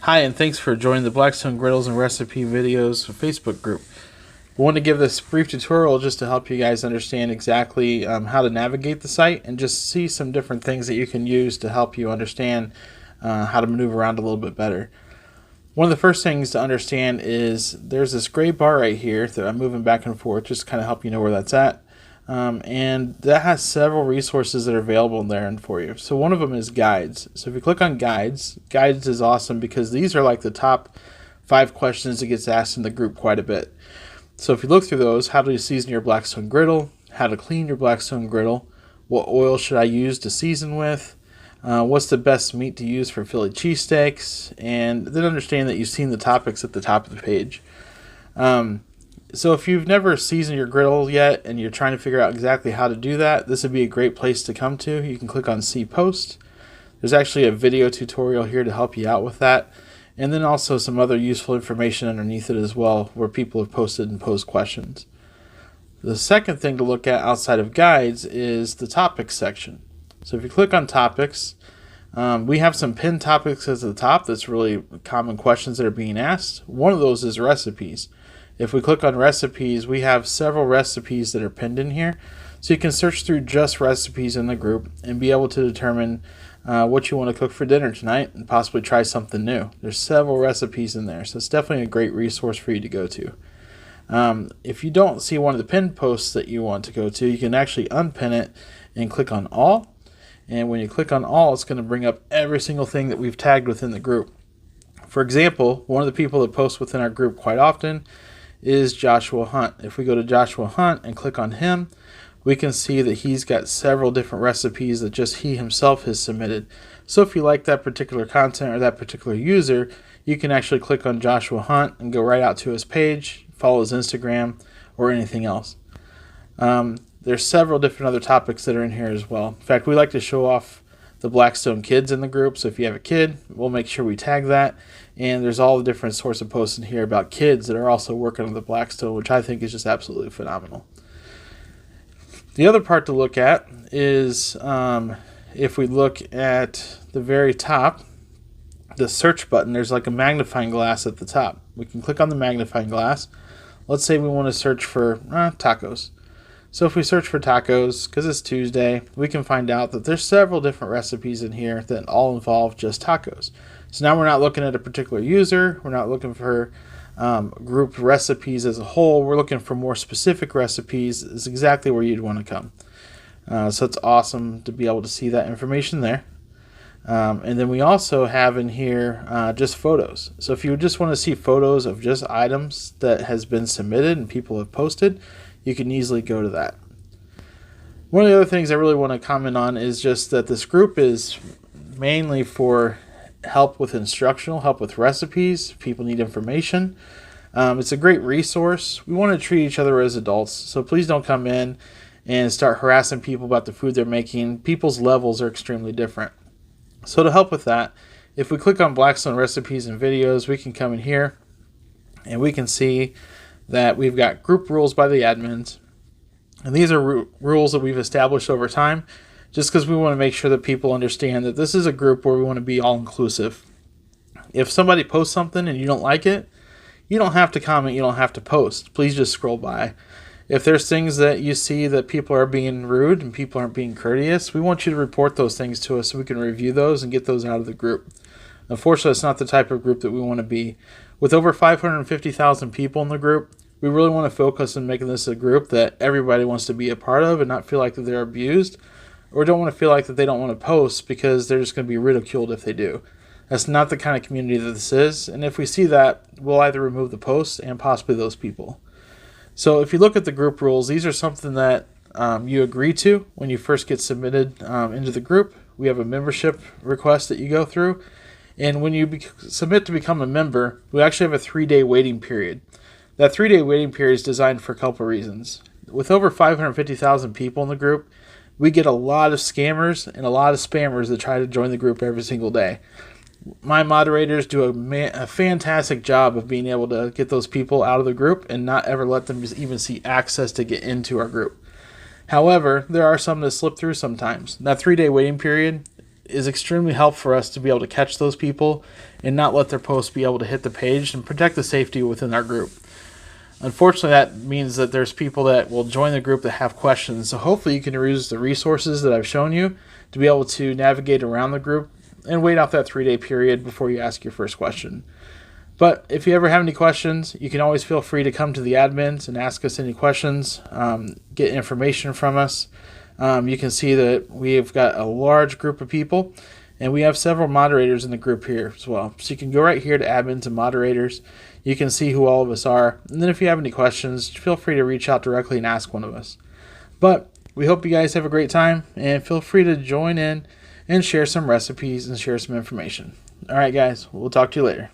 Hi, and thanks for joining the Blackstone Griddles and Recipe Videos Facebook group. We want to give this brief tutorial just to help you guys understand exactly how to navigate the site and just see some different things that you can use to help you understand how to maneuver around a little bit better. One of the first things to understand is there's this gray bar right here that I'm moving back and forth just to kind of help you know where that's at. And that has several resources that are available in there for you. So one of them is guides. So if you click on guides, guides is awesome because these are like the top 5 questions that gets asked in the group quite a bit. So if you look through those, how do you season your Blackstone Griddle, how to clean your Blackstone Griddle, what oil should I use to season with, what's the best meat to use for Philly cheesesteaks, and then understand that you've seen the topics at the top of the page. So if you've never seasoned your griddle yet and you're trying to figure out exactly how to do that, this would be a great place to come to. You can click on See Post. There's actually a video tutorial here to help you out with that. And then also some other useful information underneath it as well where people have posted and posed questions. The second thing to look at outside of guides is the topics section. So if you click on topics, we have some pinned topics at the top that's really common questions that are being asked. One of those is recipes. If we click on recipes, we have several recipes that are pinned in here. So you can search through just recipes in the group and be able to determine what you want to cook for dinner tonight and possibly try something new. There's several recipes in there, so it's definitely a great resource for you to go to. If you don't see one of the pinned posts that you want to go to, you can actually unpin it and click on all. And when you click on all, it's going to bring up every single thing that we've tagged within the group. For example, one of the people that posts within our group quite often is Joshua Hunt. If we go to Joshua Hunt and click on him, we can see that he's got several different recipes that just he himself has submitted. So if you like that particular content or that particular user, you can actually click on Joshua Hunt and go right out to his page, follow his Instagram, or anything else. There's several different other topics that are in here as well. In fact, we like to show off the Blackstone kids in the group, so if you have a kid, we'll make sure we tag that. And there's all the different sorts of posts in here about kids that are also working on the Blackstone, which I think is just absolutely phenomenal. The other part to look at is if we look at the very top, the search button, there's like a magnifying glass at the top. We can click on the magnifying glass. Let's say we want to search for tacos. So if we search for tacos, because it's Tuesday, we can find out that there's several different recipes in here that all involve just tacos. So now we're not looking at a particular user. We're not looking for group recipes as a whole. We're looking for more specific recipes. Is exactly where you'd want to come. So it's awesome to be able to see that information there. And then we also have in here just photos. So if you just want to see photos of just items that has been submitted and people have posted, you can easily go to that. One of the other things I really want to comment on is just that this group is mainly for help with instructional, help with recipes. People need information. It's a great resource. We want to treat each other as adults, so please don't come in and start harassing people about the food they're making. People's levels are extremely different. So to help with that, if we click on Blackstone Recipes and Videos, we can come in here and we can see that we've got group rules by the admins. And these are rules that we've established over time just because we want to make sure that people understand that this is a group where we want to be all inclusive. If somebody posts something and you don't like it, you don't have to comment, you don't have to post. Please just scroll by. If there's things that you see that people are being rude and people aren't being courteous, we want you to report those things to us so we can review those and get those out of the group. Unfortunately, it's not the type of group that we want to be. With over 550,000 people in the group, we really want to focus on making this a group that everybody wants to be a part of and not feel like that they're abused or don't want to feel like that they don't want to post because they're just going to be ridiculed if they do. That's not the kind of community that this is, and if we see that, we'll either remove the posts and possibly those people. So if you look at the group rules, these are something that you agree to when you first get submitted into the group. We have a membership request that you go through, and when you submit to become a member, we actually have a 3-day waiting period. That 3-day waiting period is designed for a couple of reasons. With over 550,000 people in the group, we get a lot of scammers and a lot of spammers that try to join the group every single day. My moderators do a fantastic job of being able to get those people out of the group and not ever let them even see access to get into our group. However, there are some that slip through sometimes. That 3-day waiting period is extremely helpful for us to be able to catch those people and not let their posts be able to hit the page and protect the safety within our group. Unfortunately, that means that there's people that will join the group that have questions. So hopefully you can use the resources that I've shown you to be able to navigate around the group and wait out that 3-day period before you ask your first question. But if you ever have any questions, you can always feel free to come to the admins and ask us any questions, get information from us. You can see that we've got a large group of people, and we have several moderators in the group here as well. So you can go right here to admins and moderators. You can see who all of us are. And then if you have any questions, feel free to reach out directly and ask one of us. But we hope you guys have a great time, and feel free to join in and share some recipes and share some information. All right, guys, we'll talk to you later.